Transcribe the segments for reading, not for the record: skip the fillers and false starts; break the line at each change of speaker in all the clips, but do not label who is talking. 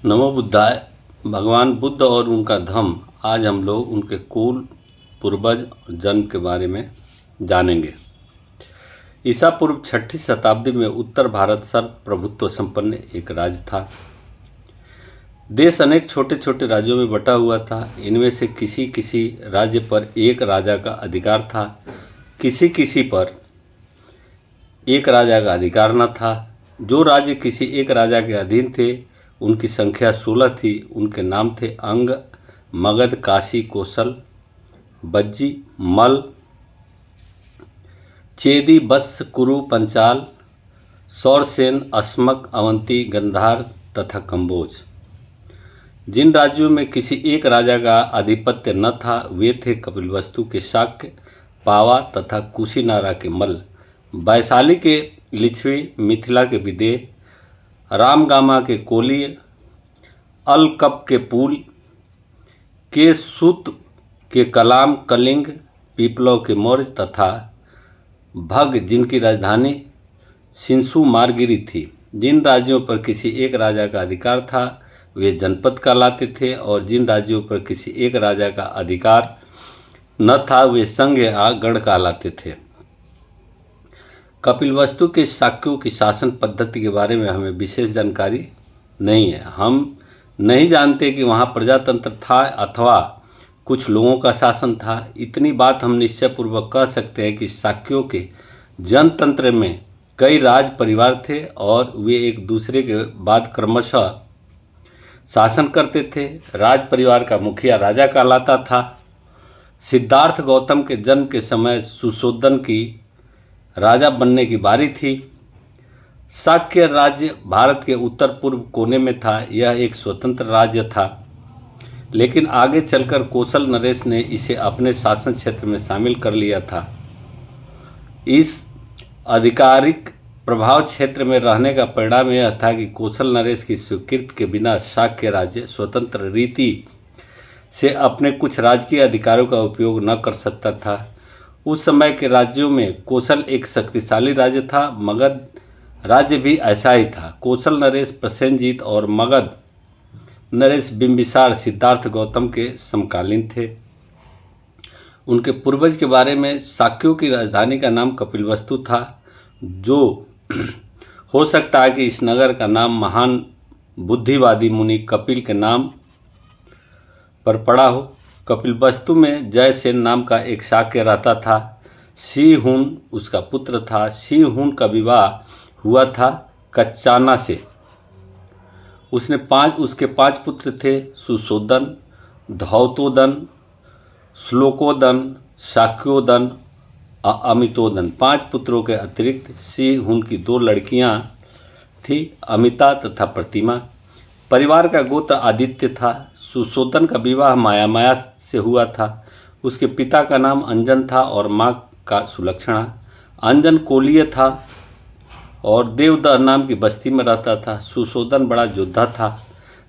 नमो बुद्धाय। भगवान बुद्ध और उनका धम्म, आज हम लोग उनके कुल, पूर्वज और जन्म के बारे में जानेंगे। ईसा पूर्व 6ठी शताब्दी में उत्तर भारत सर्वप्रभुत्व संपन्न एक राज्य था। देश अनेक छोटे छोटे राज्यों में बटा हुआ था। इनमें से किसी किसी राज्य पर एक राजा का अधिकार था, किसी किसी पर एक राजा का अधिकार न था। जो राज्य किसी एक राजा के अधीन थे उनकी संख्या 16 थी। उनके नाम थे अंग, मगध, काशी, कौशल, बज्जी, मल, चेदी, वत्स, कुरु, पंचाल, सौरसेन, अस्मक, अवंती, गंधार तथा कंबोज। जिन राज्यों में किसी एक राजा का आधिपत्य न था वे थे कपिलवस्तु के शाक्य, पावा तथा कुशीनारा के मल्ल, वैशाली के लिच्छवी, मिथिला के विदेह, रामगामा के कोलीय, अलकप के पुल, के सूत के कलाम, कलिंग, पीपलव के मौर्य तथा भग, जिनकी राजधानी सिंसु मारगिरी थी। जिन राज्यों पर किसी एक राजा का अधिकार था वे जनपद कहलाते थे और जिन राज्यों पर किसी एक राजा का अधिकार न था वे संघ या गण कहलाते थे। कपिलवस्तु के शाक्यों की शासन पद्धति के बारे में हमें विशेष जानकारी नहीं है। हम नहीं जानते कि वहाँ प्रजातंत्र था अथवा कुछ लोगों का शासन था। इतनी बात हम निश्चय पूर्वक कह सकते हैं कि शाक्यों के जनतंत्र में कई राज परिवार थे और वे एक दूसरे के बाद क्रमशः शासन करते थे। राज परिवार का मुखिया राजा कहलाता था। सिद्धार्थ गौतम के जन्म के समय सुशोधन की राजा बनने की बारी थी। शाक्य राज्य भारत के उत्तर पूर्व कोने में था। यह एक स्वतंत्र राज्य था, लेकिन आगे चलकर कौशल नरेश ने इसे अपने शासन क्षेत्र में शामिल कर लिया था। इस आधिकारिक प्रभाव क्षेत्र में रहने का परिणाम यह था कि कौशल नरेश की स्वीकृति के बिना शाक्य राज्य स्वतंत्र रीति से अपने कुछ राजकीय अधिकारों का उपयोग न कर सकता था। उस समय के राज्यों में कौशल एक शक्तिशाली राज्य था। मगध राज्य भी ऐसा ही था। कौशल नरेश प्रसेनजीत और मगध नरेश बिंबिसार सिद्धार्थ गौतम के समकालीन थे। उनके पूर्वज के बारे में शाक्यों की राजधानी का नाम कपिलवस्तु था, जो हो सकता है कि इस नगर का नाम महान बुद्धिवादी मुनि कपिल के नाम पर पड़ा हो। कपिलवस्तु में जयसेन नाम का एक शाक्य रहता था। सिंहून उसका पुत्र था। सिंहून का विवाह हुआ था कच्चाना से। उसके पांच पुत्र थे, सुशोधन, धौतोदन, श्लोकोदन, शाक्योदन, अमितोदन। 5 पुत्रों के अतिरिक्त सिंहून की 2 लड़कियां थी, अमिता तथा प्रतिमा। परिवार का गोत्र आदित्य था। सुशोधन का विवाह माया से हुआ था। उसके पिता का नाम अंजन था और माँ का सुलक्षणा। अंजन कोलीय था और देवदह नाम की बस्ती में रहता था। सुशोधन बड़ा योद्धा था।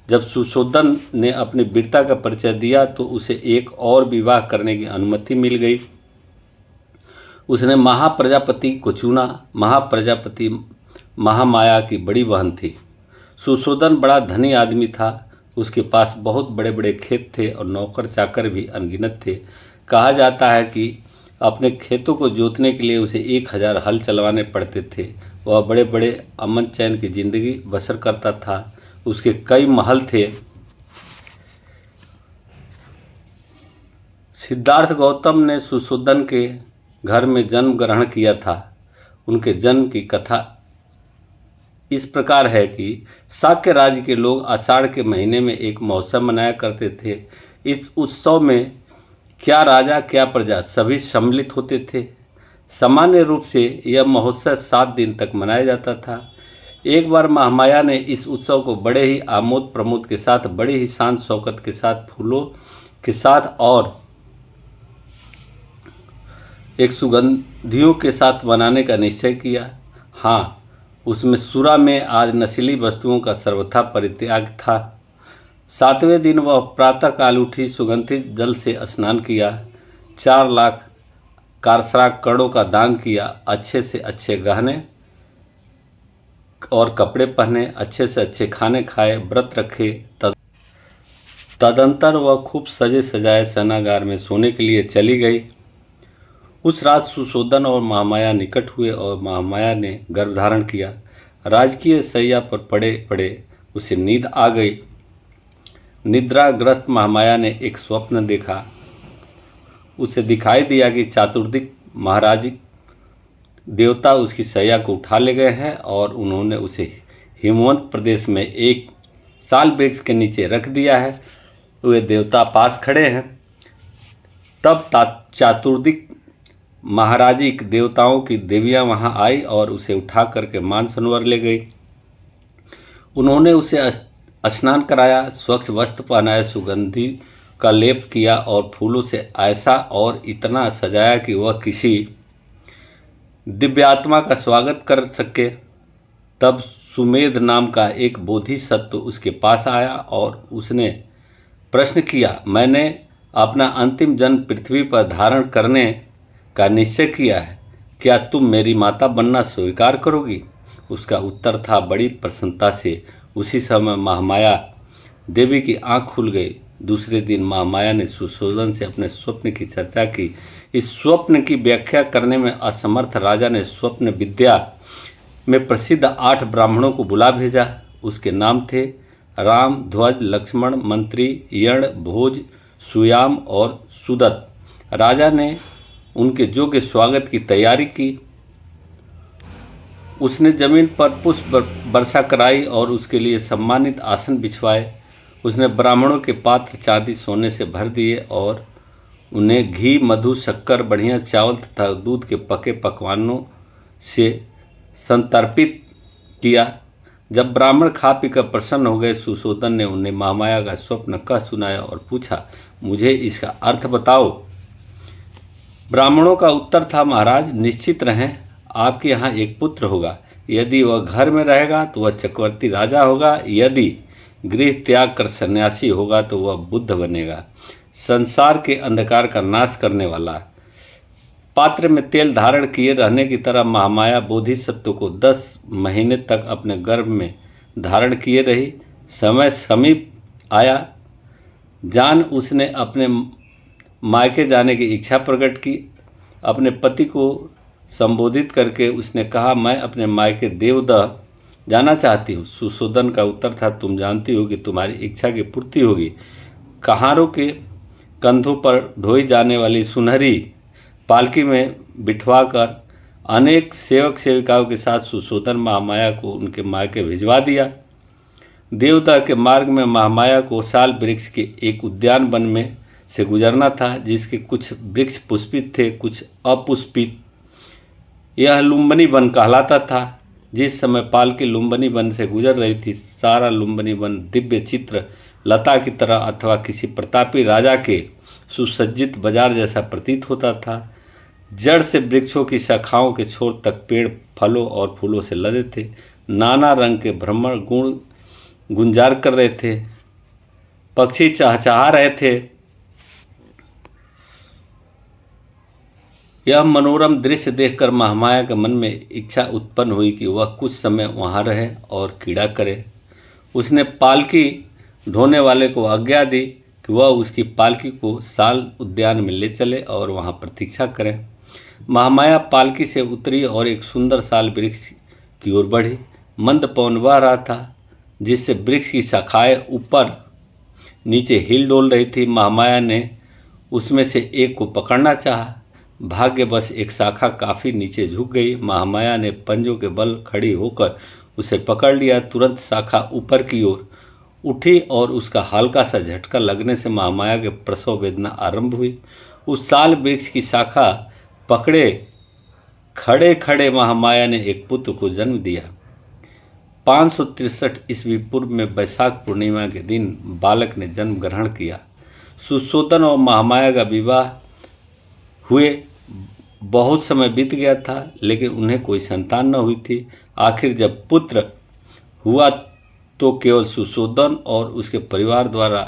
जब सुशोधन ने अपनी वीरता का परिचय दिया तो उसे एक और विवाह करने की अनुमति मिल गई। उसने महाप्रजापति को चुना। महाप्रजापति महामाया की बड़ी बहन थी। सुशोधन बड़ा धनी आदमी था। उसके पास बहुत बड़े बड़े खेत थे और नौकर चाकर भी अनगिनत थे। कहा जाता है कि अपने खेतों को जोतने के लिए उसे 1000 हल चलवाने पड़ते थे। वह बड़े बड़े अमन चैन की जिंदगी बसर करता था। उसके कई महल थे। सिद्धार्थ गौतम ने सुशोधन के घर में जन्म ग्रहण किया था। उनके जन्म की कथा इस प्रकार है कि शाक्य राज्य के लोग आषाढ़ के महीने में एक महोत्सव मनाया करते थे। इस उत्सव में क्या राजा क्या प्रजा सभी सम्मिलित होते थे। सामान्य रूप से यह महोत्सव 7 दिन तक मनाया जाता था। एक बार महामाया ने इस उत्सव को बड़े ही आमोद प्रमोद के साथ, बड़ी ही शान शौकत के साथ, फूलों के साथ और एक सुगंधियों के साथ मनाने का निश्चय किया। हाँ, उसमें सुरा में आज नशीली वस्तुओं का सर्वथा परित्याग था। 7वें दिन वह प्रातः काल उठी, सुगंधित जल से स्नान किया, 4 लाख कारसरा करोड़ों का दान किया, अच्छे से अच्छे गहने और कपड़े पहने, अच्छे से अच्छे खाने खाए, व्रत रखे। तदंतर वह खूब सजे सजाए सेनागार में सोने के लिए चली गई। उस रात सुशोधन और महामाया निकट हुए और महामाया ने गर्भधारण किया। राजकीय शैया पर पड़े पड़े उसे नींद आ गई। निद्राग्रस्त महामाया ने एक स्वप्न देखा। उसे दिखाई दिया कि चातुर्दिक महाराज देवता उसकी शैया को उठा ले गए हैं और उन्होंने उसे हिमवंत प्रदेश में एक साल वृक्ष के नीचे रख दिया है। वे देवता पास खड़े हैं। तब चातुर्दिक महाराजिक देवताओं की देवियां वहां आई और उसे उठा करके मानसरोवर ले गई। उन्होंने उसे स्नान कराया, स्वच्छ वस्त्र पहनाए, सुगंधि का लेप किया और फूलों से ऐसा और इतना सजाया कि वह किसी दिव्यात्मा का स्वागत कर सके। तब सुमेध नाम का एक बोधिसत्व उसके पास आया और उसने प्रश्न किया, मैंने अपना अंतिम जन्म पृथ्वी पर धारण करने का निश्चय किया है, क्या तुम मेरी माता बनना स्वीकार करोगी? उसका उत्तर था, बड़ी प्रसन्नता से। उसी समय महामाया देवी की आंख खुल गई। दूसरे दिन महामाया ने सुशोधन से अपने स्वप्न की चर्चा की। इस स्वप्न की व्याख्या करने में असमर्थ राजा ने स्वप्न विद्या में प्रसिद्ध 8 ब्राह्मणों को बुला भेजा। उसके नाम थे राम, ध्वज, लक्ष्मण, मंत्री, यण, भोज, सुयाम और सुदत्त। राजा ने उनके योग्य स्वागत की तैयारी की। उसने जमीन पर पुष्प वर्षा कराई और उसके लिए सम्मानित आसन बिछवाए। उसने ब्राह्मणों के पात्र चांदी सोने से भर दिए और उन्हें घी, मधु, शक्कर, बढ़िया चावल तथा दूध के पके पकवानों से संतर्पित किया। जब ब्राह्मण खा पीकर प्रसन्न हो गए, सुशोधन ने उन्हें महामाया का स्वप्न कह सुनाया और पूछा, मुझे इसका अर्थ बताओ। ब्राह्मणों का उत्तर था, महाराज निश्चित रहें, आपके यहाँ एक पुत्र होगा। यदि वह घर में रहेगा तो वह चक्रवर्ती राजा होगा, यदि गृह त्याग कर सन्यासी होगा तो वह बुद्ध बनेगा, संसार के अंधकार का नाश करने वाला। पात्र में तेल धारण किए रहने की तरह महामाया बोधिसत्व को 10 महीने तक अपने गर्भ में धारण किए रही। समय समीप आया, जान उसने अपने मायके जाने की इच्छा प्रकट की। अपने पति को संबोधित करके उसने कहा, मैं अपने मायके देवदह जाना चाहती हूँ। सुशोधन का उत्तर था, तुम जानती हो कि तुम्हारी इच्छा की पूर्ति होगी। कहारों के कंधों पर ढोई जाने वाली सुनहरी पालकी में बिठवाकर अनेक सेवक सेविकाओं के साथ सुशोधन महामाया को उनके मायके भिजवा दिया। देवता के मार्ग में महामाया को साल वृक्ष के एक उद्यान वन में से गुजरना था, जिसके कुछ वृक्ष पुष्पित थे, कुछ अपुष्पित। यह लुम्बनी वन कहलाता था। जिस समय पालकी लुम्बनी वन से गुजर रही थी, सारा लुम्बनी वन दिव्य चित्र लता की तरह अथवा किसी प्रतापी राजा के सुसज्जित बाजार जैसा प्रतीत होता था। जड़ से वृक्षों की शाखाओं के छोर तक पेड़ फलों और फूलों से लदे थे। नाना रंग के भ्रमर गुण गुंजार कर रहे थे, पक्षी चहचहा रहे थे। यह मनोरम दृश्य देखकर महामाया के मन में इच्छा उत्पन्न हुई कि वह कुछ समय वहां रहे और क्रीड़ा करे। उसने पालकी ढोने वाले को आज्ञा दी कि वह उसकी पालकी को साल उद्यान में ले चले और वहां प्रतीक्षा करें। महामाया पालकी से उतरी और एक सुंदर साल वृक्ष की ओर बढ़ी। मंद पवन बह रहा था, जिससे वृक्ष की शाखाएं ऊपर नीचे हिल डोल रही थी। महामाया ने उसमें से एक को पकड़ना चाहा। भाग्यवश एक शाखा काफी नीचे झुक गई। महामाया ने पंजों के बल खड़ी होकर उसे पकड़ लिया। तुरंत शाखा ऊपर की ओर उठी और उसका हल्का सा झटका लगने से महामाया के प्रसव वेदना आरंभ हुई। उस साल वृक्ष की शाखा पकड़े खड़े खड़े महामाया ने एक पुत्र को जन्म दिया। 563 ईस्वी पूर्व में वैशाख पूर्णिमा के दिन बालक ने जन्म ग्रहण किया। सुशोधन और महामाया का विवाह हुए बहुत समय बीत गया था, लेकिन उन्हें कोई संतान न हुई थी। आखिर जब पुत्र हुआ तो केवल सुशोधन और उसके परिवार द्वारा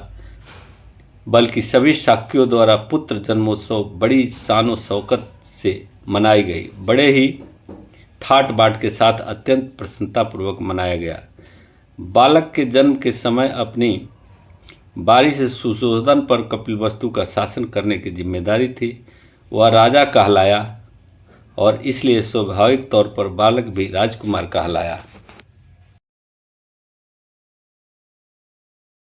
बल्कि सभी शाक्यों द्वारा पुत्र जन्मोत्सव बड़ी शान और शौकत से मनाई गई। बड़े ही ठाट बाट के साथ अत्यंत प्रसन्नतापूर्वक मनाया गया। बालक के जन्म के समय अपनी बारी से सुशोधन पर कपिलवस्तु का शासन करने की जिम्मेदारी थी। वह राजा कहलाया और इसलिए स्वाभाविक तौर पर बालक भी राजकुमार कहलाया।